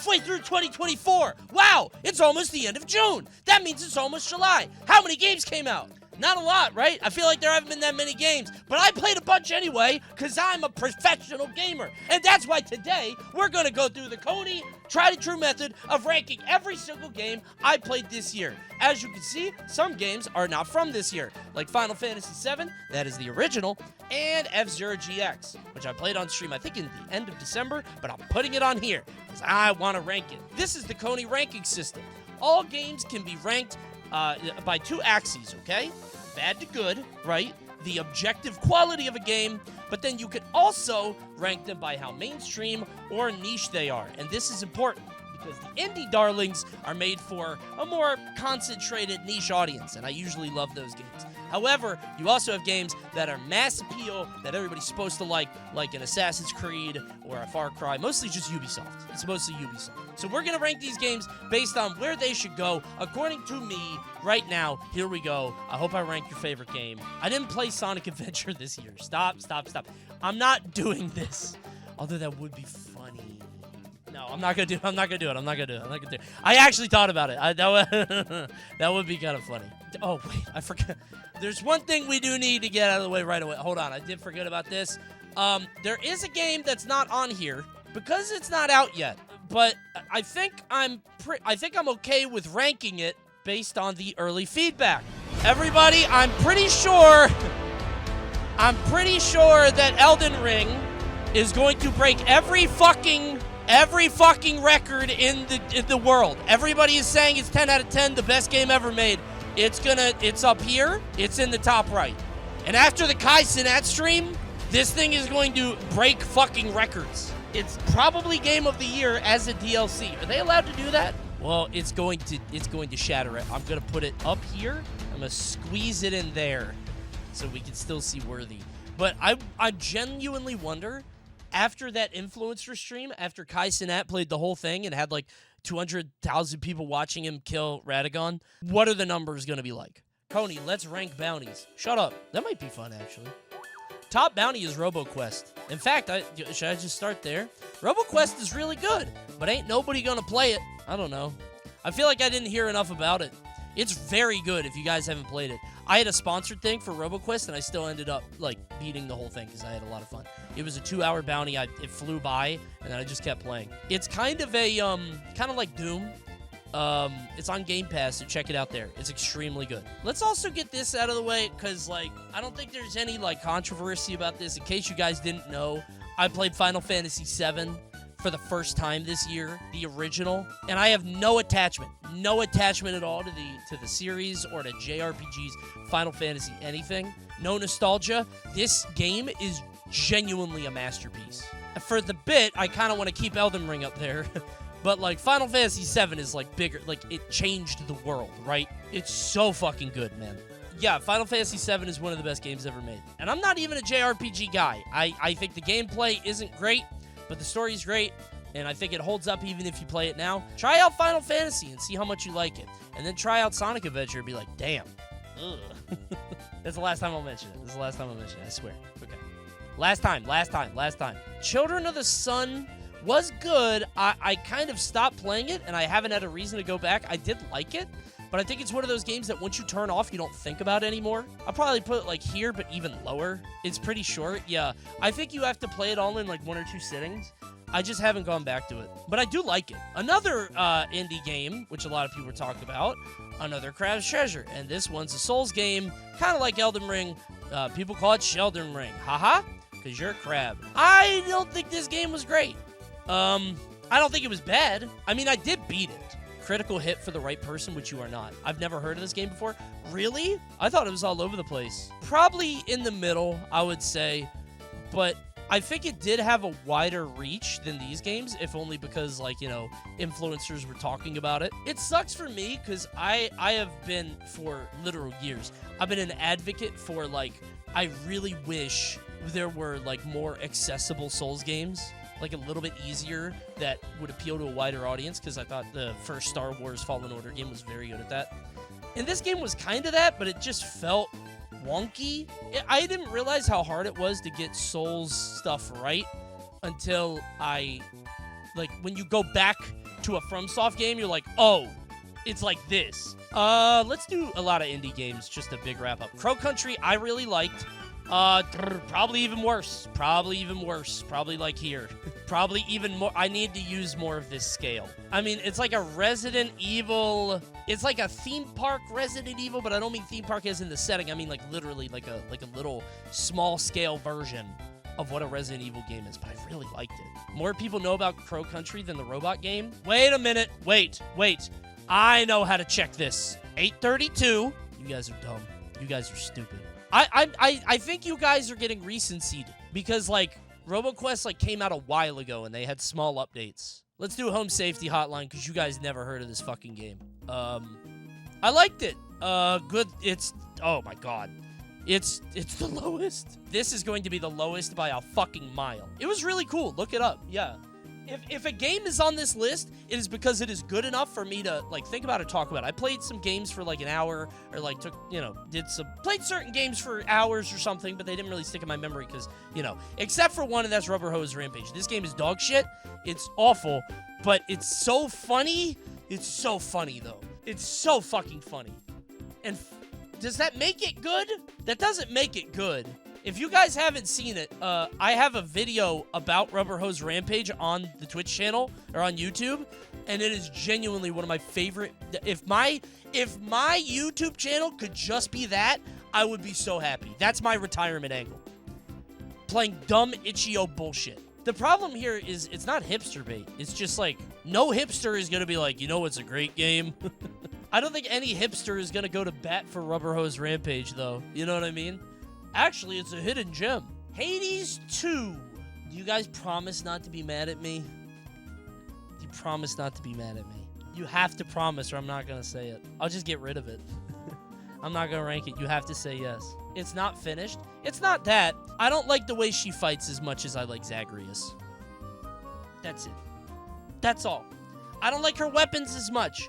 halfway through 2024. Wow, it's almost the end of June. That means it's almost July. How many games came out? Not a lot, right? I feel like there haven't been that many games, but I played a bunch anyway because I'm a professional gamer. And that's why today we're going to go through the Coney tried and true method of ranking every single game I played this year. As you can see, some games are not from this year, like Final Fantasy VII, that is the original, and F-Zero GX, which I played on stream, I think in the end of December, but I'm putting it on here because I want to rank it. This is the Coney ranking system. All games can be ranked by two axes, okay? Bad to good, right? The objective quality of a game, but then you can also rank them by how mainstream or niche they are. And this is important because the indie darlings are made for a more concentrated niche audience, and I usually love those games. However, you also have games that are mass appeal that everybody's supposed to like an Assassin's Creed or a Far Cry, mostly just Ubisoft. It's mostly Ubisoft. So we're going to rank these games based on where they should go, according to me, right now. Here we go. I hope I rank your favorite game. I didn't play Sonic Adventure this year. Stop. I'm not doing this, although that would be funny. No, I'm not gonna do it. I actually thought about it. That would be kind of funny. Oh, wait, I forgot. There's one thing we do need to get out of the way right away. Hold on, I did forget about this. There is a game that's not on here because it's not out yet. But I think I'm okay with ranking it based on the early feedback. Everybody, I'm pretty sure that Elden Ring is going to break every fucking record in the world. Everybody is saying it's 10 out of 10, the best game ever made. It's up here. It's in the top right. And after the Kai Cenat stream, this thing is going to break fucking records. It's probably Game of the Year as a DLC. Are they allowed to do that? Well, it's going to shatter it. I'm going to put it up here. I'm going to squeeze it in there so we can still see Worthy. But I genuinely wonder, after that influencer stream, after Kai Cenat played the whole thing and had like 200,000 people watching him kill Radagon, what are the numbers going to be like? Coney, let's rank bounties. Shut up. That might be fun, actually. Top bounty is RoboQuest. In fact, should I just start there? RoboQuest is really good, but ain't nobody going to play it. I don't know. I feel like I didn't hear enough about it. It's very good if you guys haven't played it. I had a sponsored thing for RoboQuest, and I still ended up, like, beating the whole thing because I had a lot of fun. It was a 2-hour bounty. It flew by, and then I just kept playing. It's kind of a, kind of like Doom. It's on Game Pass, so check it out there. It's extremely good. Let's also get this out of the way, because, like, I don't think there's any, like, controversy about this. In case you guys didn't know, I played Final Fantasy VII for the first time this year, the original, and I have no attachment at all to the series or to JRPGs, Final Fantasy, anything. No nostalgia. This game is genuinely a masterpiece. For the bit, I kind of want to keep Elden Ring up there, but like Final Fantasy VII is like bigger, like it changed the world, right? It's so fucking good, man. Yeah, Final Fantasy VII is one of the best games ever made. And I'm not even a JRPG guy. I think the gameplay isn't great, but the story's great, and I think it holds up even if you play it now. Try out Final Fantasy and see how much you like it. And then try out Sonic Adventure and be like, damn. Ugh. That's the last time I'll mention it. I swear. Okay. Last time. Children of the Sun was good. I kind of stopped playing it, and I haven't had a reason to go back. I did like it, but I think it's one of those games that once you turn off, you don't think about it anymore. I'll probably put it like here, but even lower. It's pretty short. Yeah, I think you have to play it all in like 1 or 2 sittings. I just haven't gone back to it, but I do like it. Another indie game, which a lot of people were talking about, another Crab's Treasure, and this one's a Souls game, kind of like Elden Ring. People call it Sheldon Ring. Haha, because you're a crab. I don't think this game was great. I don't think it was bad. I mean, I did beat it. Critical hit for the right person, which you are not. I've never heard of this game before. Really? I thought it was all over the place. Probably in the middle, I would say, but I think it did have a wider reach than these games, if only because, like, you know, influencers were talking about it. It sucks for me because I have been, for literal years, I've been an advocate for, like, I really wish there were, like, more accessible Souls games, like a little bit easier, that would appeal to a wider audience, because I thought the first Star Wars Fallen Order game was very good at that. And this game was kind of that, but it just felt wonky. I didn't realize how hard it was to get Souls stuff right until when you go back to a FromSoft game, you're like, oh, it's like this. Let's do a lot of indie games, just a big wrap up. Crow Country, I really liked. Probably even worse. Probably like here. Probably even more. I need to use more of this scale. I mean, it's like a Resident Evil. It's like a theme park Resident Evil, but I don't mean theme park as in the setting. I mean like literally like a little small scale version of what a Resident Evil game is, but I really liked it. More people know about Crow Country than the robot game. Wait a minute. Wait. I know how to check this. 832. You guys are dumb. You guys are stupid. I think you guys are getting recency'd because, like, RoboQuest, like, came out a while ago and they had small updates. Let's do a home safety hotline because you guys never heard of this fucking game. I liked it. Good. Oh my god. It's the lowest. This is going to be the lowest by a fucking mile. It was really cool. Look it up. Yeah. If a game is on this list, it is because it is good enough for me to, like, think about it, talk about it. I played some games for, like, an hour, or, like, played certain games for hours or something, but they didn't really stick in my memory because, except for one, and that's Rubber Hose Rampage. This game is dog shit. It's awful, but it's so funny. It's so funny, though. It's so fucking funny. And does that make it good? That doesn't make it good. If you guys haven't seen it, I have a video about Rubber Hose Rampage on the Twitch channel, or on YouTube, and it is genuinely one of my favorite. If my YouTube channel could just be that, I would be so happy. That's my retirement angle. Playing dumb itch.io bullshit. The problem here is it's not hipster bait. It's just like, no hipster is going to be like, it's a great game. I don't think any hipster is going to go to bat for Rubber Hose Rampage, though. You know what I mean? Actually, it's a hidden gem. Hades 2. Do you guys promise not to be mad at me? Do you promise not to be mad at me? You have to promise or I'm not going to say it. I'll just get rid of it. I'm not going to rank it. You have to say yes. It's not finished. It's not that. I don't like the way she fights as much as I like Zagreus. That's it. That's all. I don't like her weapons as much.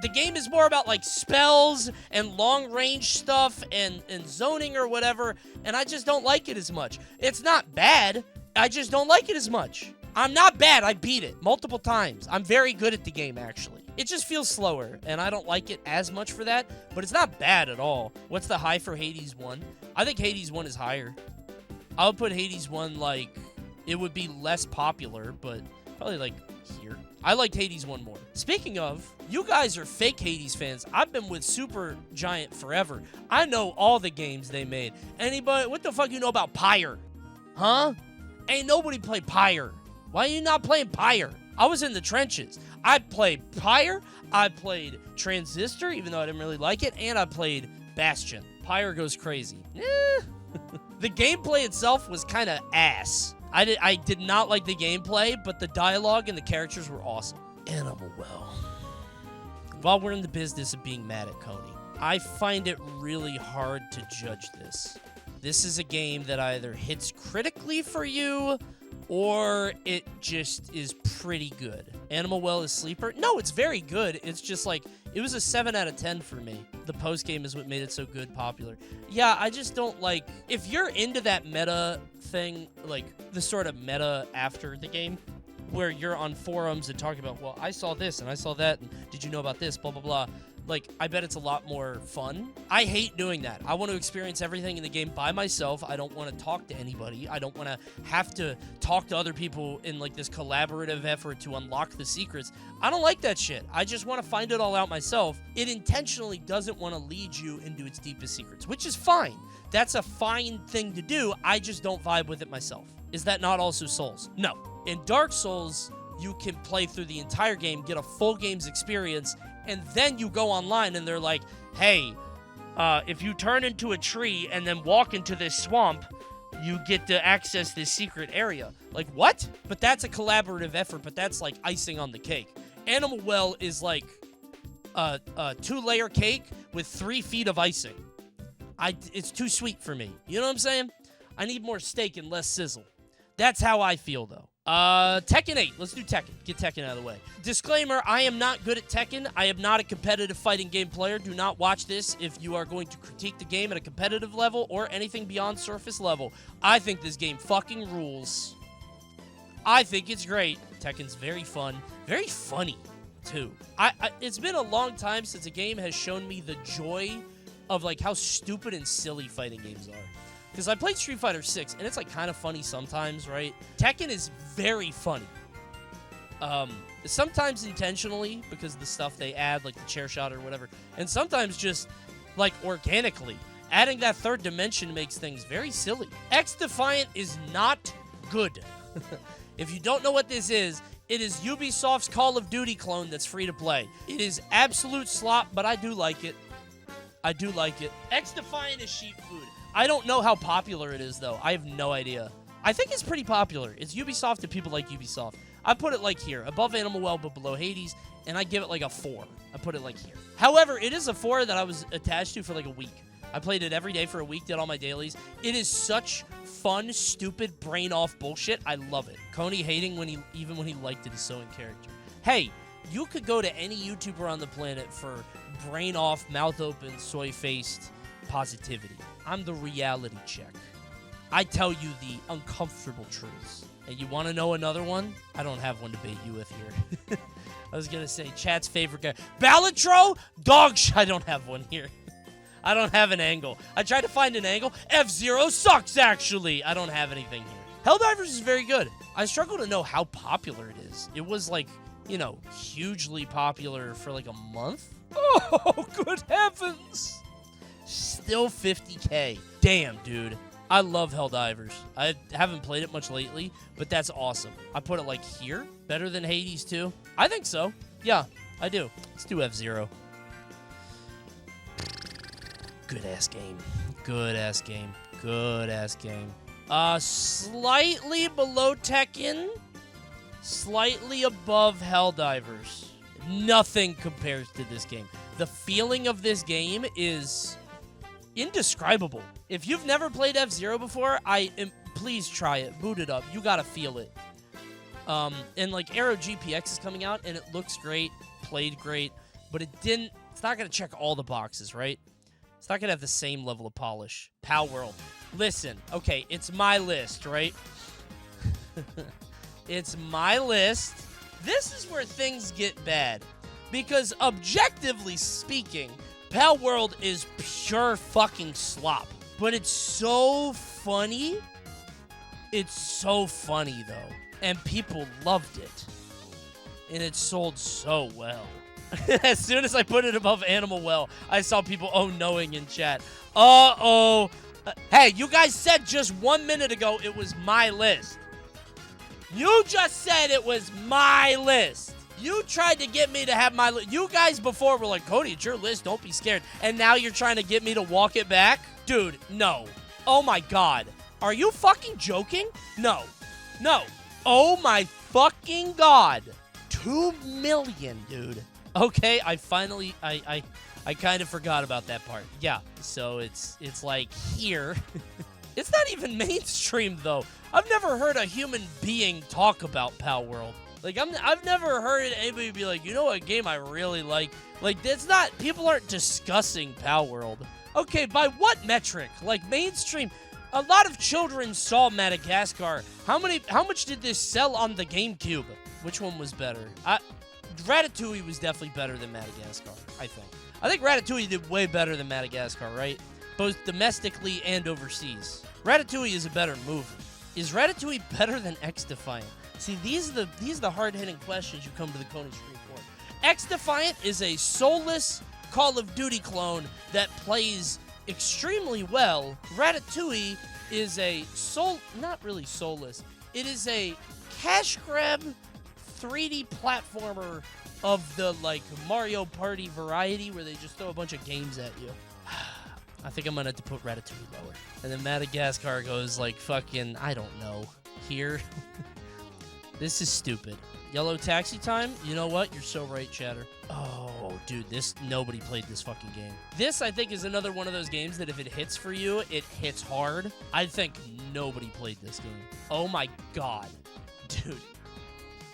The game is more about, like, spells and long-range stuff and zoning or whatever, and I just don't like it as much. It's not bad. I just don't like it as much. I'm not bad. I beat it multiple times. I'm very good at the game, actually. It just feels slower, and I don't like it as much for that, but it's not bad at all. What's the high for Hades 1? I think Hades 1 is higher. I would put Hades 1, like, it would be less popular, but probably, like, here. I liked Hades 1 more. Speaking of, you guys are fake Hades fans. I've been with Supergiant forever. I know all the games they made. Anybody, what the fuck you know about Pyre? Huh? Ain't nobody played Pyre. Why are you not playing Pyre? I was in the trenches. I played Pyre, I played Transistor, even though I didn't really like it, and I played Bastion. Pyre goes crazy. The gameplay itself was kind of ass. I did not like the gameplay, but the dialogue and the characters were awesome. Animal Well. While we're in the business of being mad at Coney, I find it really hard to judge this. This is a game that either hits critically for you, or it just is pretty good. Animal Well is sleeper? No, it's very good. It's just like, it was a 7 out of 10 for me. The post-game is what made it so good, popular. Yeah, I just don't like, if you're into that meta thing, like the sort of meta after the game, where you're on forums and talking about, well, I saw this and I saw that, and did you know about this, blah, blah, blah. Like, I bet it's a lot more fun. I hate doing that. I want to experience everything in the game by myself. I don't want to talk to anybody. I don't want to have to talk to other people in, like, this collaborative effort to unlock the secrets. I don't like that shit. I just want to find it all out myself. It intentionally doesn't want to lead you into its deepest secrets, which is fine. That's a fine thing to do. I just don't vibe with it myself. Is that not also Souls? No. In Dark Souls, you can play through the entire game, get a full game's experience, and then you go online and they're like, hey, if you turn into a tree and then walk into this swamp, you get to access this secret area. Like, what? But that's a collaborative effort, but that's like icing on the cake. Animal Well is like a 2-layer cake with 3 feet of icing. It's too sweet for me. You know what I'm saying? I need more steak and less sizzle. That's how I feel, though. Tekken 8. Let's do Tekken. Get Tekken out of the way. Disclaimer, I am not good at Tekken. I am not a competitive fighting game player. Do not watch this if you are going to critique the game at a competitive level or anything beyond surface level. I think this game fucking rules. I think it's great. Tekken's very fun. Very funny. too. It's been a long time since a game has shown me the joy of like how stupid and silly fighting games are. Because I played Street Fighter 6, and it's like kind of funny sometimes, right? Tekken is very funny. Sometimes intentionally, because of the stuff they add, like the chair shot or whatever. And sometimes just, like, organically. Adding that third dimension makes things very silly. X-Defiant is not good. If you don't know what this is, it is Ubisoft's Call of Duty clone that's free to play. It is absolute slop, but I do like it. I do like it. X-Defiant is sheep food. I don't know how popular it is, though. I have no idea. I think it's pretty popular. It's Ubisoft and people like Ubisoft. I put it like here, above Animal Well, but below Hades, and I give it like a 4. I put it like here. However, it is a 4 that I was attached to for like a week. I played it every day for a week, did all my dailies. It is such fun, stupid, brain-off bullshit. I love it. Coney hating even when he liked it is so in character. Hey, you could go to any YouTuber on the planet for brain-off, mouth-open, soy-faced positivity. I'm the reality check. I tell you the uncomfortable truths. And you want to know another one? I don't have one to bait you with here. I was going to say, chat's favorite guy. Balatro? Dog shit. I don't have one here. I don't have an angle. I tried to find an angle. F-Zero sucks, actually. I don't have anything here. Helldivers is very good. I struggle to know how popular it is. It was like, you know, hugely popular for like a month. Oh, good heavens. Still 50K. Damn, dude. I love Helldivers. I haven't played it much lately, but that's awesome. I put it like here. Better than Hades, too. I think so. Yeah, I do. Let's do F-Zero. Good-ass game. Good-ass game. Good-ass game. Slightly below Tekken. Slightly above Helldivers. Nothing compares to this game. The feeling of this game is indescribable. If you've never played F-Zero before, please try it. Boot it up. You gotta feel it. And like Aero GPX is coming out, and it looks great, played great, but it's not gonna check all the boxes, right? It's not gonna have the same level of polish. Pal World. Listen, okay, it's my list, right? It's my list. This is where things get bad. Because objectively speaking, Pal World is pure fucking slop. But it's so funny. It's so funny, though. And people loved it. And it sold so well. As soon as I put it above Animal Well, I saw people oh-knowing in chat. Uh-oh. Hey, you guys said just 1 minute ago it was my list. You just said it was my list. You tried to get me to have my list. You guys before were like, Cody, it's your list. Don't be scared. And now you're trying to get me to walk it back? Dude, no. Oh, my God. Are you fucking joking? No. No. Oh, my fucking God. 2 million, dude. Okay, I finally, I kind of forgot about that part. Yeah, so it's like here. It's not even mainstream, though. I've never heard a human being talk about Pal World. Like, I've never heard anybody be like, you know what game I really like? Like, that's not, people aren't discussing Pal World. Okay, by what metric? Like, mainstream, a lot of children saw Madagascar. How much did this sell on the GameCube? Which one was better? Ratatouille was definitely better than Madagascar, I think. I think Ratatouille did way better than Madagascar, right? Both domestically and overseas. Ratatouille is a better movie. Is Ratatouille better than X-Defiant? See, these are the hard-hitting questions you come to the Coney Stream for. X-Defiant is a soulless Call of Duty clone that plays extremely well. Ratatouille is a not really soulless. It is a cash grab 3D platformer of the, like, Mario Party variety where they just throw a bunch of games at you. I think I'm gonna have to put Ratatouille lower. And then Madagascar goes, like, fucking, I don't know, here. This is stupid. Yellow Taxi Time? You know what? You're so right, Chatter. Oh, dude, nobody played this fucking game. This, I think, is another one of those games that if it hits for you, it hits hard. I think nobody played this game. Oh my God. Dude.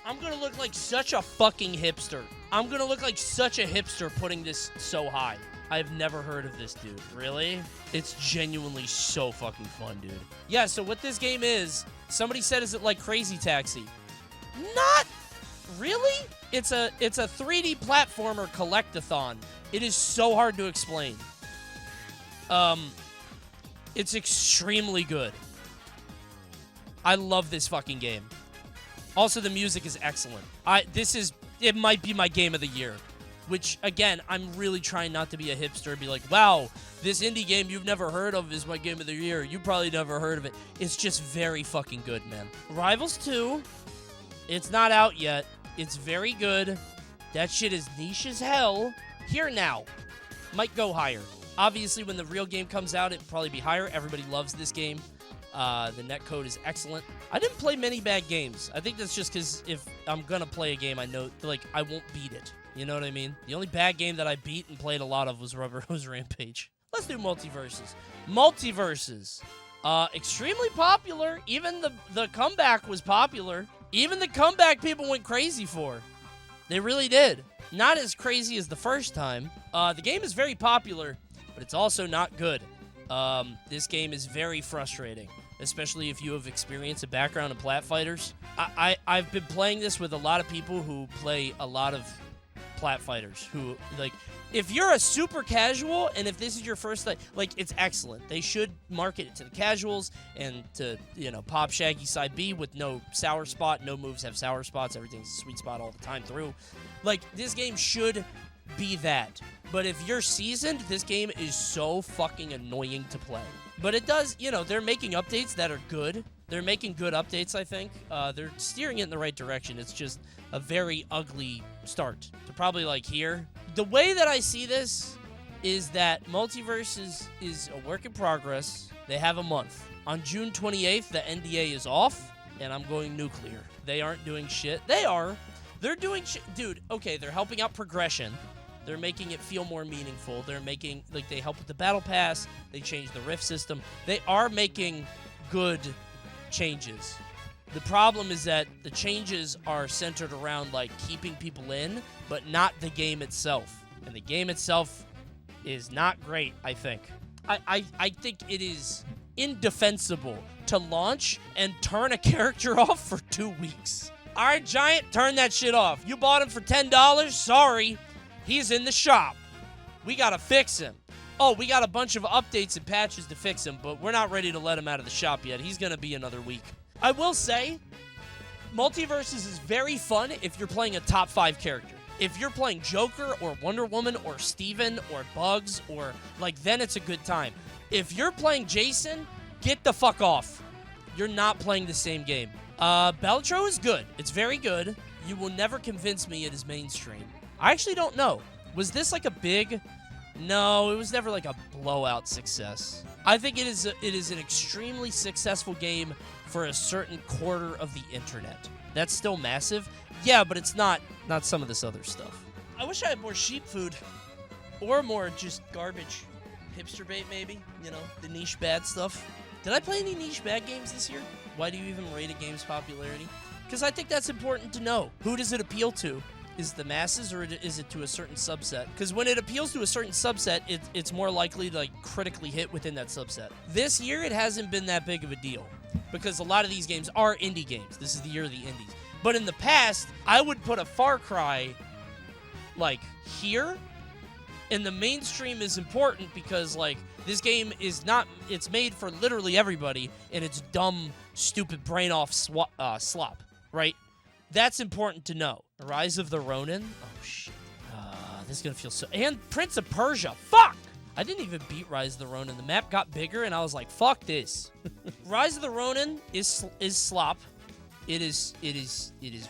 I'm gonna look like such a fucking hipster. I'm gonna look like such a hipster putting this so high. I've never heard of this dude. Really? It's genuinely so fucking fun, dude. Yeah, so what this game is, somebody said, is it like Crazy Taxi? Not really? It's a 3D platformer collectathon. It is so hard to explain. It's extremely good. I love this fucking game. Also, the music is excellent. It might be my game of the year. Which, again, I'm really trying not to be a hipster and be like, wow, this indie game you've never heard of is my game of the year. You probably never heard of it. It's just very fucking good, man. Rivals 2. It's not out yet. It's very good. That shit is niche as hell. Here now. Might go higher. Obviously, when the real game comes out, it'll probably be higher. Everybody loves this game. The netcode is excellent. I didn't play many bad games. I think that's just because if I'm going to play a game, I know, like, I won't beat it. You know what I mean? The only bad game that I beat and played a lot of was Rubber Hose Rampage. Let's do Multiversus. Multiversus. Extremely popular. Even the comeback was popular. Even the comeback people went crazy for. They really did. Not as crazy as the first time. The game is very popular, but it's also not good. This game is very frustrating, especially if you have experience, a background in plat fighters. I've been playing this with a lot of people who play a lot of plat fighters who, like, if you're a super casual and if this is your first, like, it's excellent. They should market it to the casuals and to, you know, Pop Shaggy Side B with no sour spot. No moves have sour spots. Everything's a sweet spot all the time through. Like, this game should be that. But if you're seasoned, this game is so fucking annoying to play. But it does, you know, they're making updates that are good. They're making good updates, I think. They're steering it in the right direction. It's just a very ugly start to probably, like, here. The way that I see this is that Multiverse is a work in progress. They have a month. On June 28th, the NDA is off, and I'm going nuclear. They aren't doing shit. They are. They're doing shit. Dude, okay, they're helping out progression. They're making it feel more meaningful. They're making, like, they help with the battle pass. They changed the rift system. They are making good changes. The problem is that the changes are centered around, like, keeping people in, but not the game itself. And the game itself is not great, I think. I think it is indefensible to launch and turn a character off for 2 weeks. All right, Giant, turn that shit off. You bought him for $10? Sorry. He's in the shop. We gotta fix him. Oh, we got a bunch of updates and patches to fix him, but we're not ready to let him out of the shop yet. He's gonna be another week. I will say, Multiversus is very fun if you're playing a top 5 character. If you're playing Joker or Wonder Woman or Steven or Bugs or, like, then it's a good time. If you're playing Jason, get the fuck off. You're not playing the same game. Beltro is good. It's very good. You will never convince me it is mainstream. I actually don't know. Was this like a big... No, it was never like a blowout success. I think it is an extremely successful game for a certain quarter of the internet. That's still massive. Yeah, but it's not some of this other stuff. I wish I had more sheep food. Or more just garbage. Hipster bait, maybe? You know, the niche bad stuff. Did I play any niche bad games this year? Why do you even rate a game's popularity? Because I think that's important to know. Who does it appeal to? Is it the masses or is it to a certain subset? Because when it appeals to a certain subset, it's more likely to, like, critically hit within that subset. This year, it hasn't been that big of a deal because a lot of these games are indie games. This is the year of the indies. But in the past, I would put a Far Cry, like, here, and the mainstream is important because, like, this game is not, it's made for literally everybody, and it's dumb, stupid, brain-off slop, right? That's important to know. Rise of the Ronin? Oh, shit. This is gonna feel so... And Prince of Persia. Fuck! I didn't even beat Rise of the Ronin. The map got bigger, and I was like, fuck this. Rise of the Ronin is slop. It is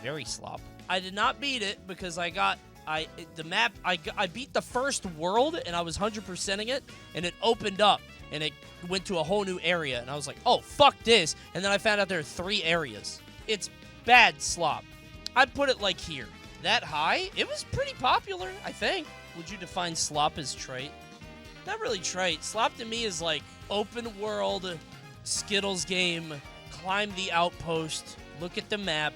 very slop. I did not beat it because I beat the first world, and I was 100%ing it, and it opened up, and it went to a whole new area, and I was like, oh, fuck this. And then I found out there are 3 areas. It's bad slop. I'd put it like here. That high? It was pretty popular, I think. Would you define slop as trite? Not really trite. Slop to me is like open world, Skittles game, climb the outpost, look at the map,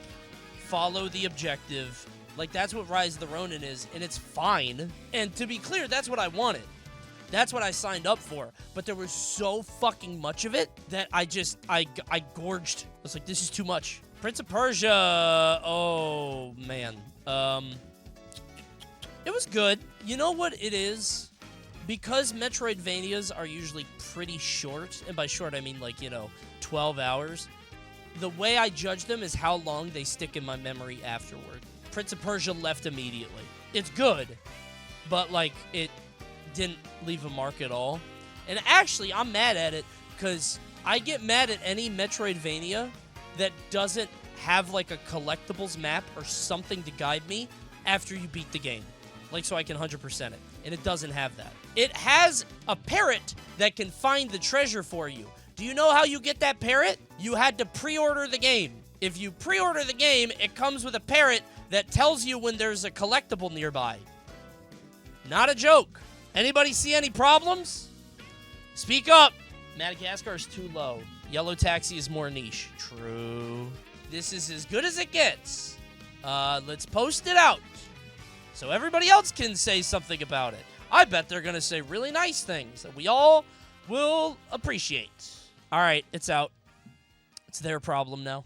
follow the objective. Like, that's what Rise of the Ronin is, and it's fine. And to be clear, that's what I wanted. That's what I signed up for. But there was so fucking much of it that I gorged. I was like, this is too much. Prince of Persia, oh, man. It was good. You know what it is? Because Metroidvanias are usually pretty short, and by short I mean 12 hours, the way I judge them is how long they stick in my memory afterward. Prince of Persia left immediately. It's good, but it didn't leave a mark at all. And actually, I'm mad at it because I get mad at any Metroidvania that doesn't have a collectibles map or something to guide me after you beat the game. So I can 100% it. And it doesn't have that. It has a parrot that can find the treasure for you. Do you know how you get that parrot? You had to pre-order the game. If you pre-order the game, it comes with a parrot that tells you when there's a collectible nearby. Not a joke. Anybody see any problems? Speak up. Madagascar is too low. Yellow Taxi is more niche. True. This is as good as it gets. Let's post it out so everybody else can say something about it. I bet they're going to say really nice things that we all will appreciate. All right, it's out. It's their problem now.